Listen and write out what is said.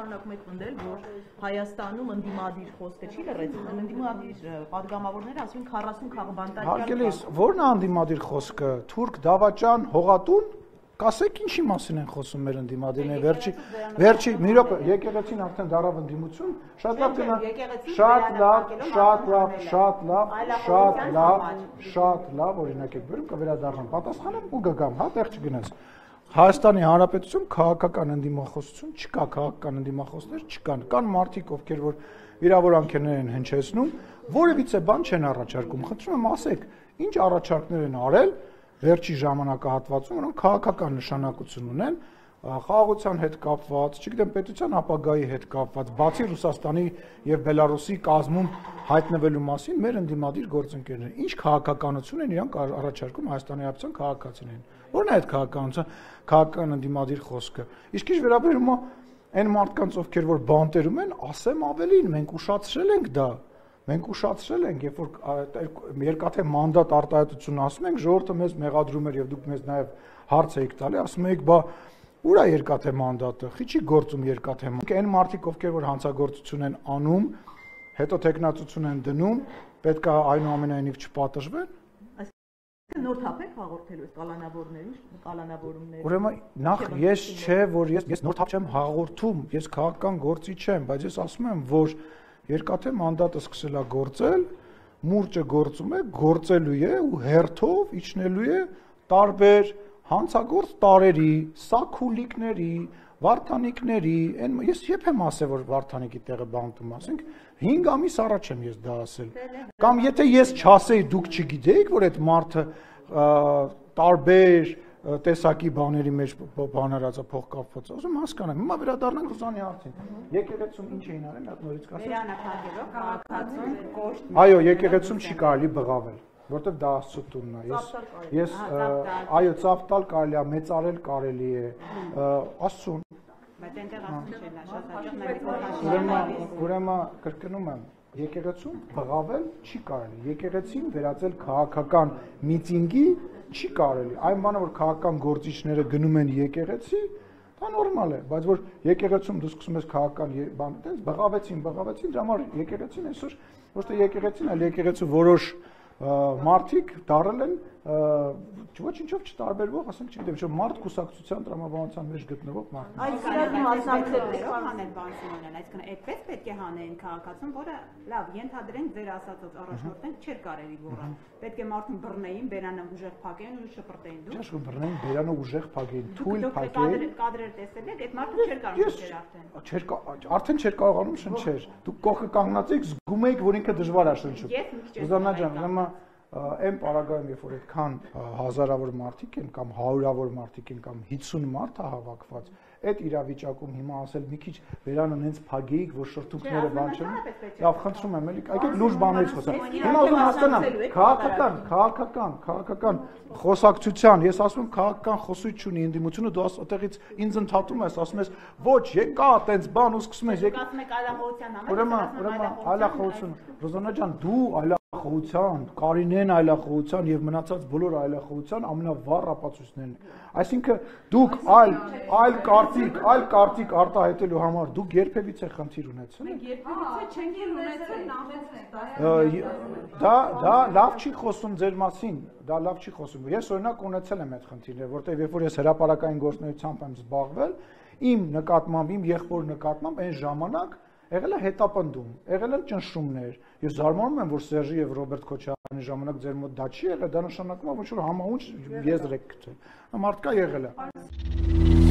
շարունակում եք պնդել, որ Հայաստանում ընդդիմադիր խոսքը չի լրացվում, ընդդիմադիր падգամավորները ասում են 40 քաղբանտարկյալ։ Հարգելիս, ո՞րն է ընդդիմադիր խոսքը, թուրք, դավաճան, հողատուն, կասեք ինչի մասին են խոսում մեր ընդդիմադիրները, վերջի, մի րոպե, եկեղեցին արդեն դարավ ընդդիմություն, շատ լավ, օրինակ եք բերում, կվերադառնամ, պատասխանեմ ու կգամ, հա, տեղ չգնաս։ Հայաստանի Հանրապետություն քաղաքական ընդդիմախոսություն չկա, քաղաքական ընդդիմախոսներ չկան, կան մարդիկ, ովքեր որ վիրավորանքներ են հնչեցնում, որևիցե բան չեն առաջարկում, խնդրում եմ ասեք, ինչ առաջարկներ են արել վերջի ժամանակահատվածում, որոնք քաղաքական նշանակություն ունեն, խաղաղության հետ կապված, չգիտեմ, պետության ապագայի հետ կապված, բացի Ռուսաստանի եւ Բելարուսի կազմում հայտնվելու մասին մեր ընդդիմադիր գործընկերներ, ինչ քաղաքականություն են իրանք առաջարկում Հայաստանի Հանրապետության քաղաքացիներին։ Ո՞րն է այդ քաղաքական ընդդիմադիր խոսքը։ Իսկ ինչ վերաբերում է այն մարդկանց, ովքեր որ բանտերում են, ասեմ ավելին, մենք ուշացրել ենք դա։ Մենք ուշացրել ենք, երբ որ երկաթե մանդատ արտահայտություն ասում ենք, ժողովուրդը մեզ մեղադրում էր եւ դուք մեզ նաեւ հարց եք տալի, ասում եք, բա ուր է երկաթե մանդատը, խիչի գործում երկաթե մանդատը։ Այն մարդիկ, ովքեր որ հանցագործություն են անում, հետո տեխնացություն են դնում, պետք է այնուամենայնիվ չպատժվեն։ Նոր թափ եք հաղորդելու այս կալանավորումներին։ Ուրեմն նախ ես չէ, որ ես նոր թափ չեմ հաղորդում, ես քաղաքական գործիչ չեմ, բայց ես ասում եմ, որ երկաթե մանդատը սկսել է գործել, մուրճը գործում է, գործելու է ու հերթով իջնելու է տարբեր հանցագործ տարերի, սաքուլիկների, վարդանիկների, ես երբ եմ ասել, որ վարդանիկի տեղը բանտում ասենք, 5 ամիս առաջ եմ ես դա ասել։ Կամ եթե ես չասեի, դուք չգիտեիք, որ այդ մարդը տարբեր տեսակի բաների մեջ բանարած է փոխկապված, ուզում հասկանամ։ Հիմա վերադառնանք Ռուզանի հարցին։ Եկեղեցում ինչ էին արել, հատ նորից կասեմ։ Վերանափակելով քաղաքացուն կոշտ։ Այո, եկեղեցում չի կարելի բղավել, որտեվ դա Աստծո տունն է։ Ես այո, ծափ տալ կարելի է, մեծարել կարելի է, Աստծուն։ Բայց այնտեղ ասում չեն, շատ հաճախ Ուրեմն կրկնում եմ, եկեղեցում բղավել չի կարելի։ Եկեղեցին վերածել քաղաքական միտինգի չի կարելի։ Այն բանը, որ քաղաքական գործիչները գնում են եկեղեցի, դա նորմալ է, բայց որ եկեղեցում դու սկսում ես քաղաքական բան, այդպես բղավեցին, դրա համար եկեղեցին այսօր ոչ թե եկեղեցին, այլ եկեղեցու որոշ մարդիկ դարել են ոչինչով չտարբերվող, ասենք, չգիտեմ, չէ, մարդ կուսակցության տրամաբանության մեջ գտնվող մարդ։ Այս իրավի մասնակցելուց հանել բան Սիմոնյան, այսինքն այդպես պետք է հանեին քաղաքացուն, որը լավ, ենթադրենք ձեր ասածով առաջնորդենք չէր կարելի գոռալ։ Պետք է մարդուն բռնեին, բերանը ուժեղ փակեին ու շպրտեին դու։ Չէ, բռնեին, բերանը ուժեղ փակեին, թույլ փակեին։ Կադրեր տեսել եք, այդ մարդը չէր կարող շնչել արդեն չէր կարողանում շնչել։ Դուք կողքը կանգնած եք, զգում եք, որ ինքը դժվար է շնչում։ Ռուզաննա ջան, ուրեմն այն պարագայում, երբ որ այդքան հազարավոր մարդիկ են կամ հարյուրավոր մարդիկ են կամ 50 մարդ է հավաքված, այդ իրավիճակում հիմա ասել մի քիչ վերանը նենց փագեիք, որ շրթունքները բան չեն։ Լավ, խնդրում եմ, էլի, այգեք լուրջ բաներից խոսամ։ Հիմա ուզում հասկանամ, քաղաքական խոսակցության, ես ասում եմ քաղաքական խոսույթ չունի ընդդիմությունը, դու այդտեղից ինձ ընդհատում ես, ասում ես, ոչ, եկա, տենց բան ու սկսում ես, ուրեմն այլախոհություն, Ռոզաննա ջան, դու այլախոհության, Կարինեն այլախոհության եւ մնացած բոլոր այլախոհության ամենավառ ապացույցներն են։ Այսինքն դուք այլ կարտիկ արտահայտելու համար դուք երբևիցե խնդիր ունեցել եք։ Երբևիցե չենք ունեցել, դա լավ չի խոսում ձեր մասին, դա լավ չի խոսում։ Ես օրինակ ունեցել եմ այդ խնդիրները, որտեղ երբ որ ես հրապարակային գործունեությամբ եմ զբաղվել, իմ նկատմամբ, իմ եղբոր նկատմամբ այն ժամանակ եղել է հետապնդում, եղել են ճնշումներ։ Ես զարմանում եմ, որ Սերժի եւ Ռոբերտ Քոչարյանի ժամանակ ձեր մոտ դա չի եղել, դա նշանակում է, որ համահունչ եզր եք գտել։ Մարդկա եղել է։